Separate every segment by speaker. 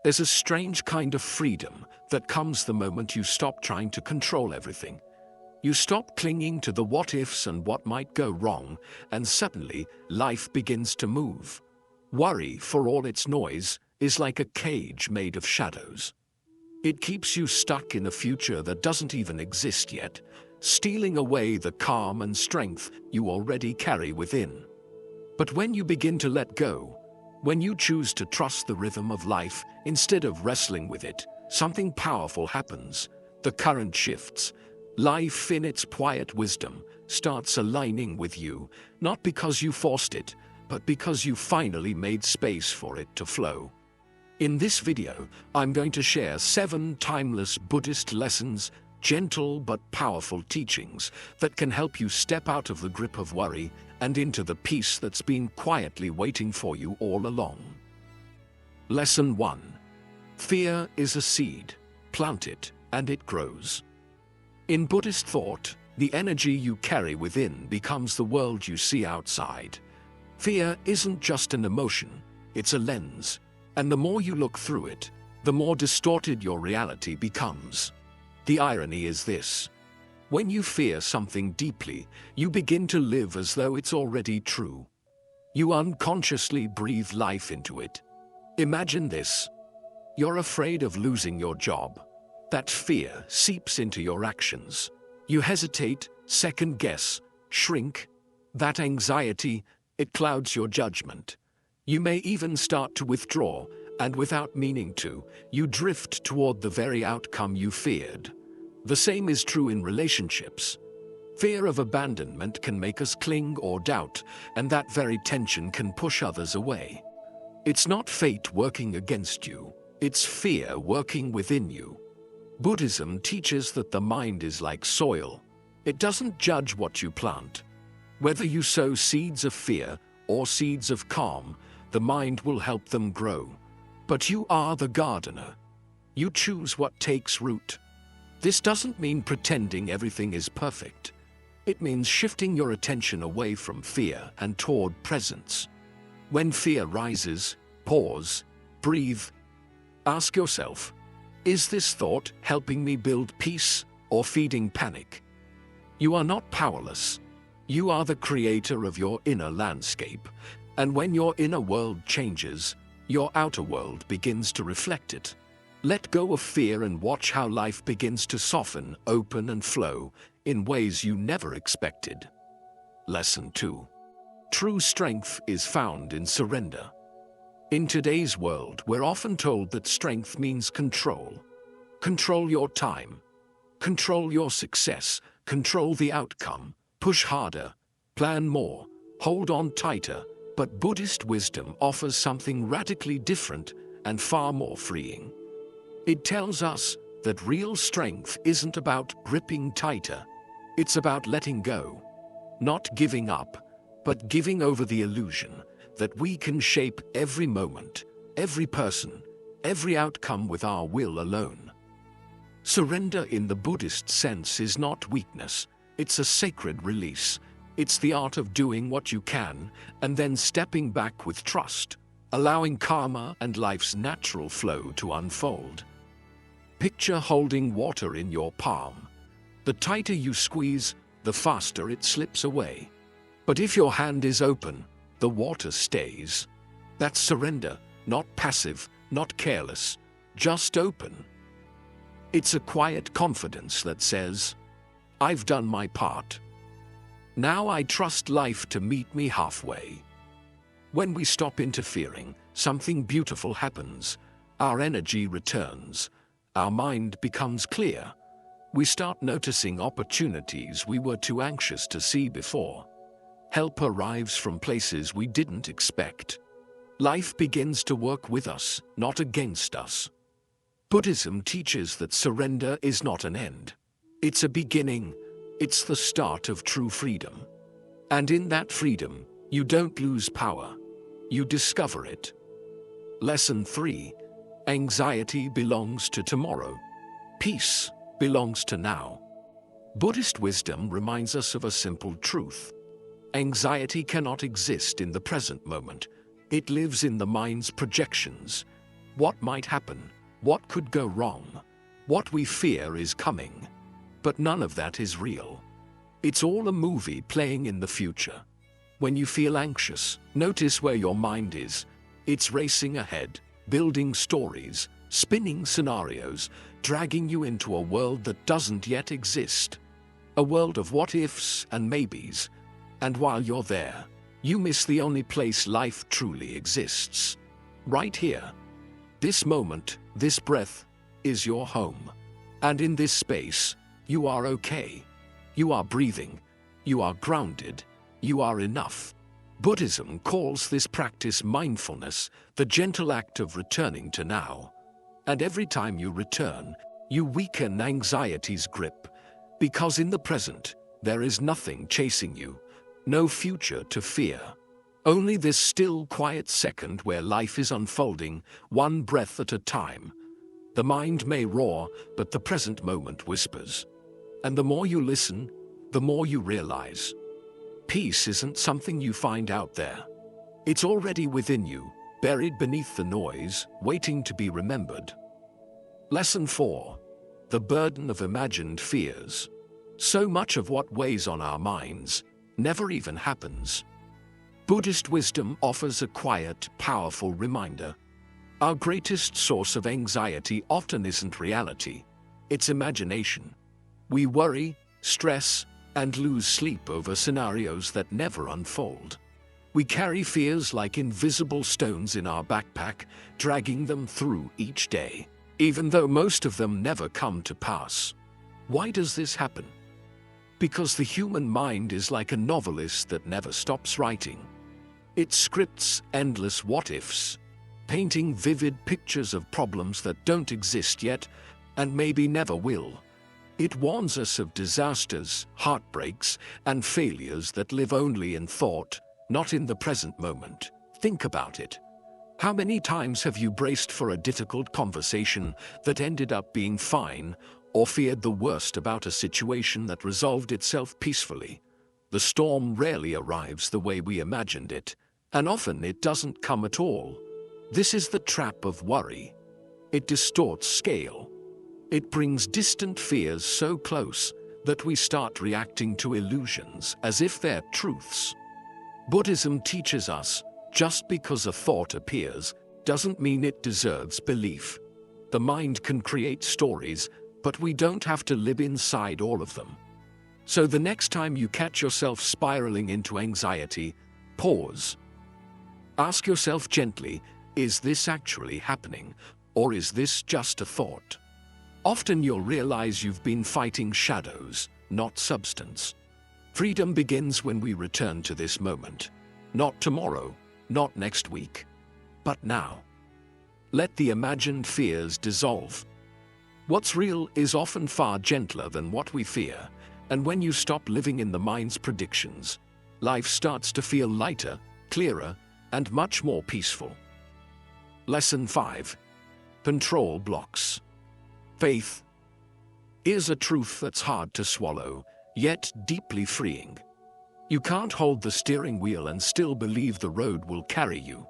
Speaker 1: There's a strange kind of freedom that comes the moment you stop trying to control everything. You stop clinging to the what-ifs and what might go wrong, and suddenly life begins to move. Worry, for all its noise, is like a cage made of shadows. It keeps you stuck in a future that doesn't even exist yet, stealing away the calm and strength you already carry within. But when you begin to let go, when you choose to trust the rhythm of life instead of wrestling with it, something powerful happens. The current shifts. Life, in its quiet wisdom, starts aligning with you, not because you forced it, but because you finally made space for it to flow. In this video, I'm going to share 7 timeless Buddhist lessons, gentle but powerful teachings that can help you step out of the grip of worry and into the peace that's been quietly waiting for you all along. Lesson 1. Fear is a seed. Plant it, and it grows. In Buddhist thought, the energy you carry within becomes the world you see outside. Fear isn't just an emotion, it's a lens, and the more you look through it, the more distorted your reality becomes. The irony is this: when you fear something deeply, you begin to live as though it's already true. You unconsciously breathe life into it. Imagine this: you're afraid of losing your job. That fear seeps into your actions. You hesitate, second-guess, shrink. That anxiety, it clouds your judgment. You may even start to withdraw, and without meaning to, you drift toward the very outcome you feared. The same is true in relationships. Fear of abandonment can make us cling or doubt, and that very tension can push others away. It's not fate working against you, it's fear working within you. Buddhism teaches that the mind is like soil. It doesn't judge what you plant. Whether you sow seeds of fear or seeds of calm, the mind will help them grow. But you are the gardener. You choose what takes root. This doesn't mean pretending everything is perfect. It means shifting your attention away from fear and toward presence. When fear rises, pause, breathe. Ask yourself, is this thought helping me build peace or feeding panic? You are not powerless. You are the creator of your inner landscape, and when your inner world changes, your outer world begins to reflect it. Let go of fear and watch how life begins to soften, open, and flow in ways you never expected. Lesson 2. True strength is found in surrender. In today's world, we're often told that strength means control. Control your time. Control your success. Control the outcome. Push harder. Plan more. Hold on tighter. But Buddhist wisdom offers something radically different and far more freeing. It tells us that real strength isn't about gripping tighter. It's about letting go. Not giving up, but giving over the illusion that we can shape every moment, every person, every outcome with our will alone. Surrender in the Buddhist sense is not weakness, it's a sacred release. It's the art of doing what you can and then stepping back with trust, allowing karma and life's natural flow to unfold. Picture holding water in your palm. The tighter you squeeze, the faster it slips away. But if your hand is open, the water stays. That's surrender, not passive, not careless, just open. It's a quiet confidence that says, I've done my part. Now I trust life to meet me halfway. When we stop interfering, something beautiful happens. Our energy returns. Our mind becomes clear. We start noticing opportunities we were too anxious to see before. Help arrives from places we didn't expect. Life begins to work with us, not against us. Buddhism teaches that surrender is not an end. It's a beginning. It's the start of true freedom. And in that freedom, you don't lose power. You discover it. Lesson 3. Anxiety belongs to tomorrow. Peace belongs to now. Buddhist wisdom reminds us of a simple truth. Anxiety cannot exist in the present moment. It lives in the mind's projections. What might happen? What could go wrong? What we fear is coming. But none of that is real. It's all a movie playing in the future. When you feel anxious, notice where your mind is. It's racing ahead, building stories, spinning scenarios, dragging you into a world that doesn't yet exist. A world of what-ifs and maybes. And while you're there, you miss the only place life truly exists. Right here. This moment, this breath, is your home. And in this space, you are okay. You are breathing. You are grounded. You are enough. Buddhism calls this practice mindfulness, the gentle act of returning to now. And every time you return, you weaken anxiety's grip. Because in the present, there is nothing chasing you, no future to fear. Only this still, quiet second where life is unfolding, one breath at a time. The mind may roar, but the present moment whispers. And the more you listen, the more you realize. Peace isn't something you find out there. It's already within you, buried beneath the noise, waiting to be remembered. Lesson 4. The burden of imagined fears. So much of what weighs on our minds never even happens. Buddhist wisdom offers a quiet, powerful reminder. Our greatest source of anxiety often isn't reality, it's imagination. We worry, stress, and lose sleep over scenarios that never unfold. We carry fears like invisible stones in our backpack, dragging them through each day, even though most of them never come to pass. Why does this happen? Because the human mind is like a novelist that never stops writing. It scripts endless what-ifs, painting vivid pictures of problems that don't exist yet and maybe never will. It warns us of disasters, heartbreaks, and failures that live only in thought, not in the present moment. Think about it. How many times have you braced for a difficult conversation that ended up being fine, or feared the worst about a situation that resolved itself peacefully? The storm rarely arrives the way we imagined it, and often it doesn't come at all. This is the trap of worry. It distorts scale. It brings distant fears so close that we start reacting to illusions as if they're truths. Buddhism teaches us, just because a thought appears, doesn't mean it deserves belief. The mind can create stories, but we don't have to live inside all of them. So the next time you catch yourself spiraling into anxiety, pause. Ask yourself gently, is this actually happening, or is this just a thought? Often you'll realize you've been fighting shadows, not substance. Freedom begins when we return to this moment. Not tomorrow, not next week, but now. Let the imagined fears dissolve. What's real is often far gentler than what we fear, and when you stop living in the mind's predictions, life starts to feel lighter, clearer, and much more peaceful. Lesson 5. Control blocks. Faith is a truth that's hard to swallow, yet deeply freeing. You can't hold the steering wheel and still believe the road will carry you.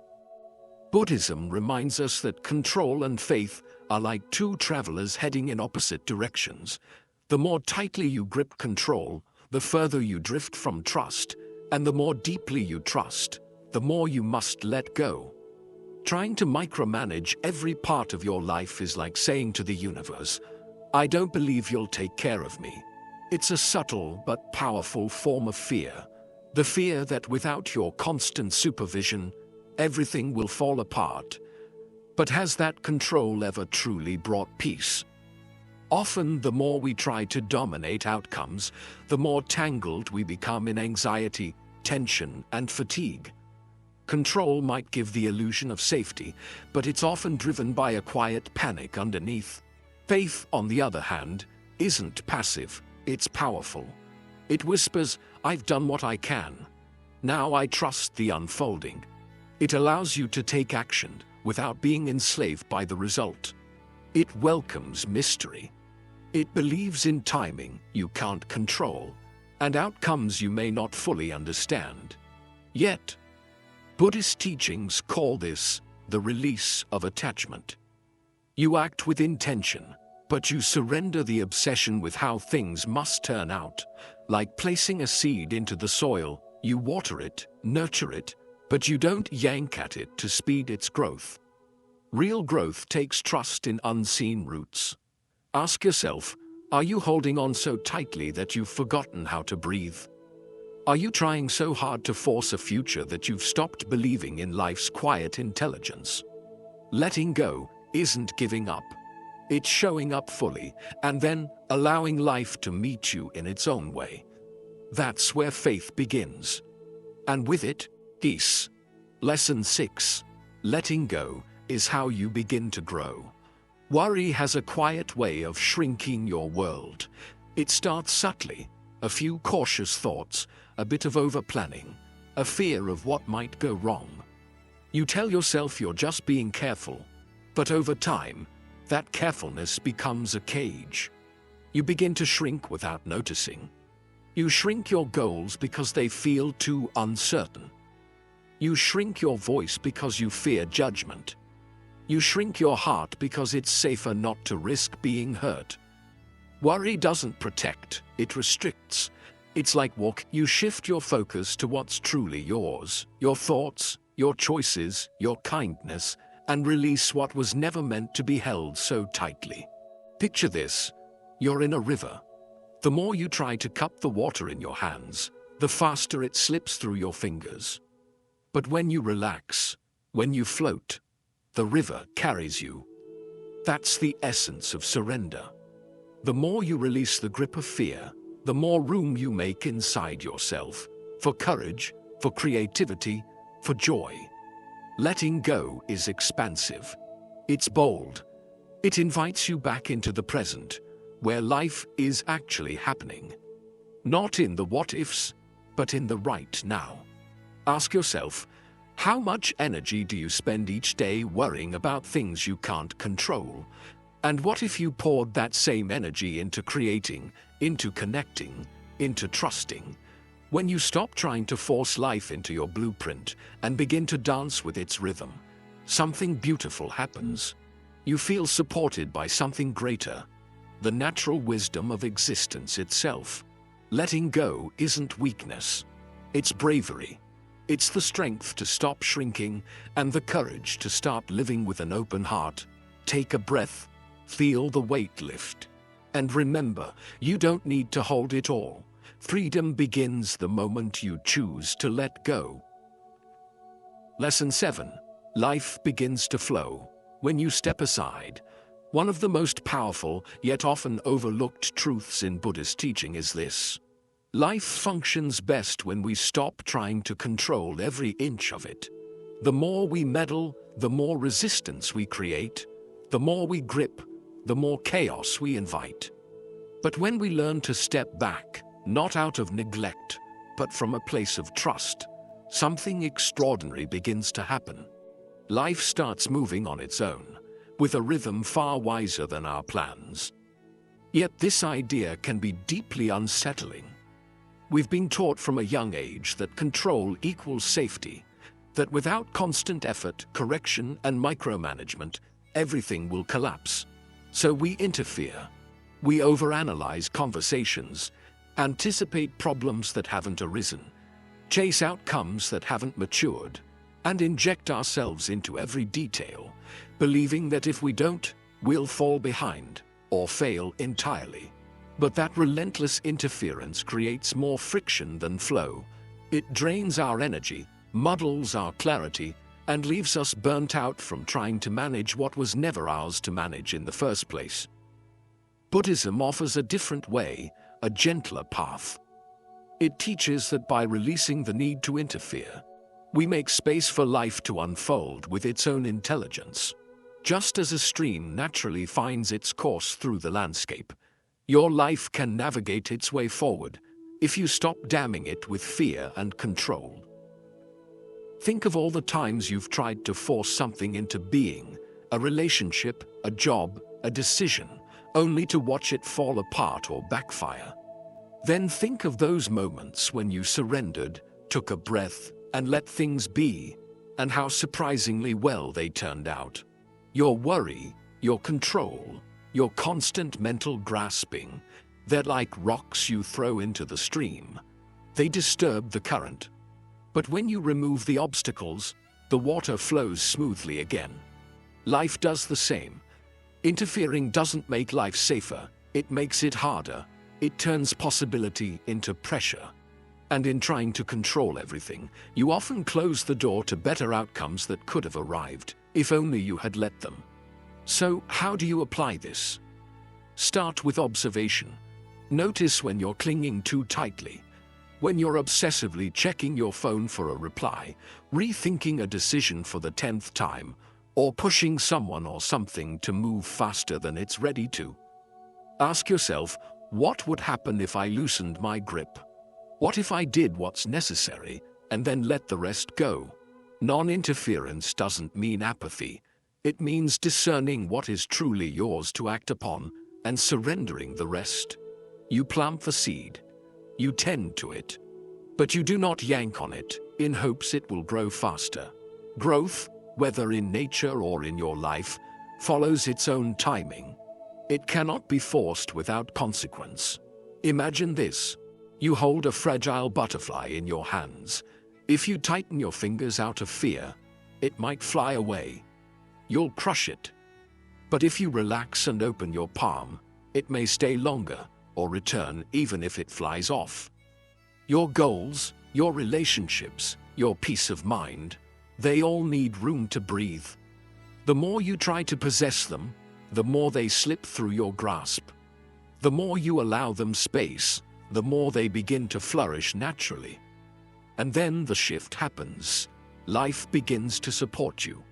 Speaker 1: Buddhism reminds us that control and faith are like two travelers heading in opposite directions. The more tightly you grip control, the further you drift from trust, and the more deeply you trust, the more you must let go. Trying to micromanage every part of your life is like saying to the universe, "I don't believe you'll take care of me." It's a subtle but powerful form of fear. The fear that without your constant supervision, everything will fall apart. But has that control ever truly brought peace? Often, the more we try to dominate outcomes, the more tangled we become in anxiety, tension, and fatigue. Control might give the illusion of safety, but it's often driven by a quiet panic underneath. Faith, on the other hand, isn't passive, it's powerful. It whispers, "I've done what I can. Now I trust the unfolding." It allows you to take action without being enslaved by the result. It welcomes mystery. It believes in timing you can't control, and outcomes you may not fully understand. Yet, Buddhist teachings call this the release of attachment. You act with intention, but you surrender the obsession with how things must turn out. Like placing a seed into the soil, you water it, nurture it, but you don't yank at it to speed its growth. Real growth takes trust in unseen roots. Ask yourself, are you holding on so tightly that you've forgotten how to breathe? Are you trying so hard to force a future that you've stopped believing in life's quiet intelligence? Letting go isn't giving up. It's showing up fully and then allowing life to meet you in its own way. That's where faith begins. And with it, peace. Lesson 6. Letting go is how you begin to grow. Worry has a quiet way of shrinking your world. It starts subtly, a few cautious thoughts, a bit of over-planning, a fear of what might go wrong. You tell yourself you're just being careful, but over time, that carefulness becomes a cage. You begin to shrink without noticing. You shrink your goals because they feel too uncertain. You shrink your voice because you fear judgment. You shrink your heart because it's safer not to risk being hurt. Worry doesn't protect, it restricts. It's like walk. You shift your focus to what's truly yours, your thoughts, your choices, your kindness, and release what was never meant to be held so tightly. Picture this. You're in a river. The more you try to cup the water in your hands, the faster it slips through your fingers. But when you relax, when you float, the river carries you. That's the essence of surrender. The more you release the grip of fear, the more room you make inside yourself for courage, for creativity, for joy. Letting go is expansive. It's bold. It invites you back into the present, where life is actually happening. Not in the what-ifs, but in the right now. Ask yourself, how much energy do you spend each day worrying about things you can't control? And what if you poured that same energy into creating, into connecting, into trusting? When you stop trying to force life into your blueprint and begin to dance with its rhythm, something beautiful happens. You feel supported by something greater, the natural wisdom of existence itself. Letting go isn't weakness, it's bravery. It's the strength to stop shrinking and the courage to start living with an open heart. Take a breath, feel the weight lift. And remember, you don't need to hold it all. Freedom begins the moment you choose to let go. Lesson 7. Life begins to flow when you step aside. One of the most powerful, yet often overlooked truths in Buddhist teaching is this. Life functions best when we stop trying to control every inch of it. The more we meddle, the more resistance we create. The more we grip, the more chaos we invite. But when we learn to step back, not out of neglect, but from a place of trust, something extraordinary begins to happen. Life starts moving on its own, with a rhythm far wiser than our plans. Yet this idea can be deeply unsettling. We've been taught from a young age that control equals safety, that without constant effort, correction, and micromanagement, everything will collapse. So we interfere. We overanalyze conversations, anticipate problems that haven't arisen, chase outcomes that haven't matured, and inject ourselves into every detail, believing that if we don't, we'll fall behind or fail entirely. But that relentless interference creates more friction than flow. It drains our energy, muddles our clarity, and leaves us burnt out from trying to manage what was never ours to manage in the first place. Buddhism offers a different way, a gentler path. It teaches that by releasing the need to interfere, we make space for life to unfold with its own intelligence. Just as a stream naturally finds its course through the landscape, your life can navigate its way forward if you stop damming it with fear and control. Think of all the times you've tried to force something into being, a relationship, a job, a decision, only to watch it fall apart or backfire. Then think of those moments when you surrendered, took a breath, and let things be. and how surprisingly well they turned out. Your worry, your control, your constant mental grasping, they're like rocks you throw into the stream. They disturb the current. But when you remove the obstacles, the water flows smoothly again. Life does the same. Interfering doesn't make life safer, it makes it harder. It turns possibility into pressure. And in trying to control everything, you often close the door to better outcomes that could have arrived, if only you had let them. So, how do you apply this? Start with observation. Notice when you're clinging too tightly, when you're obsessively checking your phone for a reply, rethinking a decision for the 10th time, or pushing someone or something to move faster than it's ready to. Ask yourself, what would happen if I loosened my grip? What if I did what's necessary and then let the rest go? Non-interference doesn't mean apathy. It means discerning what is truly yours to act upon and surrendering the rest. You plant the seed. You tend to it. But you do not yank on it in hopes it will grow faster. Growth, whether in nature or in your life, follows its own timing. It cannot be forced without consequence. Imagine this. You hold a fragile butterfly in your hands. If you tighten your fingers out of fear, it might fly away. You'll crush it. But if you relax and open your palm, it may stay longer or return even if it flies off. Your goals, your relationships, your peace of mind, they all need room to breathe. The more you try to possess them, the more they slip through your grasp. The more you allow them space, the more they begin to flourish naturally. And then the shift happens. Life begins to support you.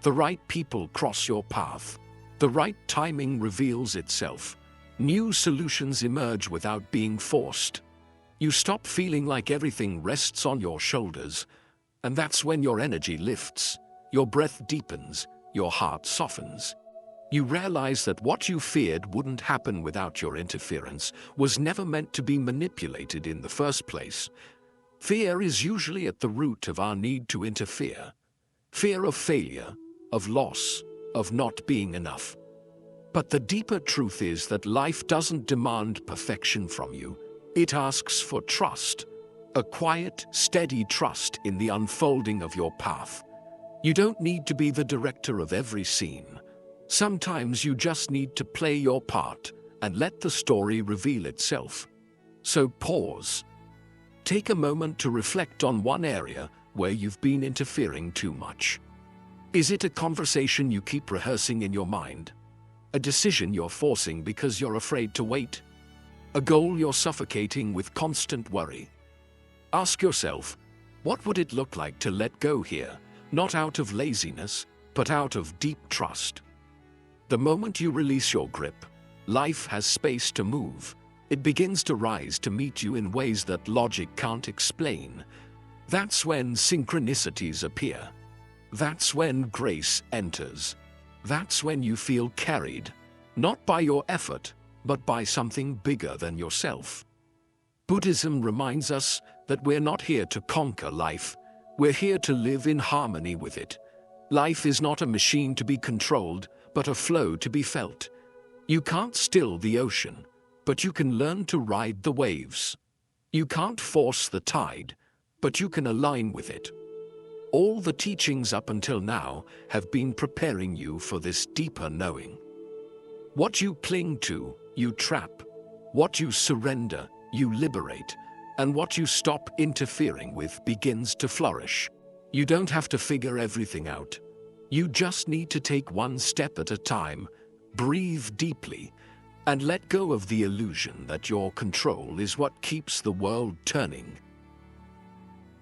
Speaker 1: The right people cross your path. The right timing reveals itself. New solutions emerge without being forced. You stop feeling like everything rests on your shoulders, and that's when your energy lifts, your breath deepens, your heart softens. You realize that what you feared wouldn't happen without your interference was never meant to be manipulated in the first place. Fear is usually at the root of our need to interfere. Fear of failure, of loss, of not being enough. But the deeper truth is that life doesn't demand perfection from you. It asks for trust, a quiet, steady trust in the unfolding of your path. You don't need to be the director of every scene. Sometimes you just need to play your part and let the story reveal itself. So pause. Take a moment to reflect on one area where you've been interfering too much. Is it a conversation you keep rehearsing in your mind? A decision you're forcing because you're afraid to wait? A goal you're suffocating with constant worry? Ask yourself, what would it look like to let go here, not out of laziness, but out of deep trust? The moment you release your grip, life has space to move. It begins to rise to meet you in ways that logic can't explain. That's when synchronicities appear. That's when grace enters. That's when you feel carried, not by your effort, but by something bigger than yourself. Buddhism reminds us that we're not here to conquer life. We're here to live in harmony with it. Life is not a machine to be controlled, but a flow to be felt. You can't still the ocean, but you can learn to ride the waves. You can't force the tide, but you can align with it. All the teachings up until now have been preparing you for this deeper knowing. What you cling to, you trap. What you surrender, you liberate. And what you stop interfering with begins to flourish. You don't have to figure everything out. You just need to take one step at a time, breathe deeply, and let go of the illusion that your control is what keeps the world turning.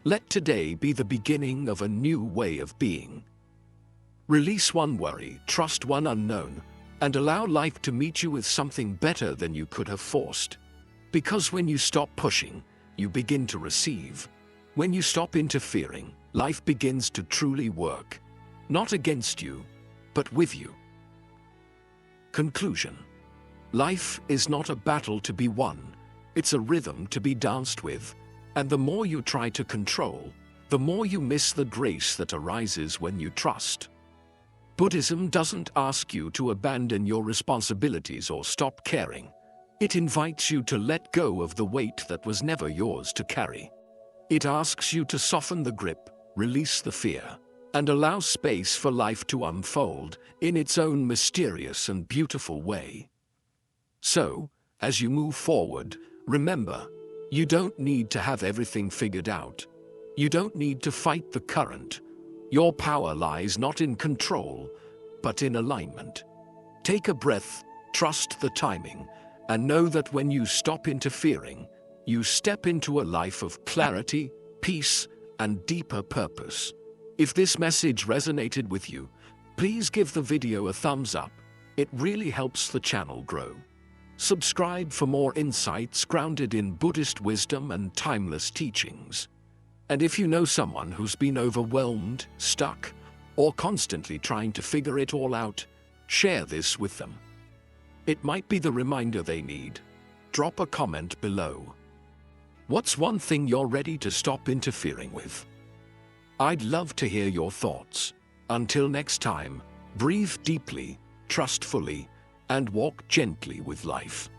Speaker 1: Let today be the beginning of a new way of being. Release one worry, trust one unknown, and allow life to meet you with something better than you could have forced. Because when you stop pushing, you begin to receive. When you stop interfering, life begins to truly work. Not against you, but with you. Conclusion. Life is not a battle to be won. It's a rhythm to be danced with. And the more you try to control, the more you miss the grace that arises when you trust. Buddhism doesn't ask you to abandon your responsibilities or stop caring. It invites you to let go of the weight that was never yours to carry. It asks you to soften the grip, release the fear, and allow space for life to unfold in its own mysterious and beautiful way. So, as you move forward, remember, you don't need to have everything figured out. You don't need to fight the current. Your power lies not in control, but in alignment. Take a breath, trust the timing, and know that when you stop interfering, you step into a life of clarity, peace, and deeper purpose. If this message resonated with you, please give the video a thumbs up. It really helps the channel grow. Subscribe for more insights grounded in Buddhist wisdom and timeless teachings. And if you know someone who's been overwhelmed, stuck, or constantly trying to figure it all out, share this with them. It might be the reminder they need. Drop a comment below. What's one thing you're ready to stop interfering with? I'd love to hear your thoughts. Until next time, breathe deeply, trust fully, and walk gently with life.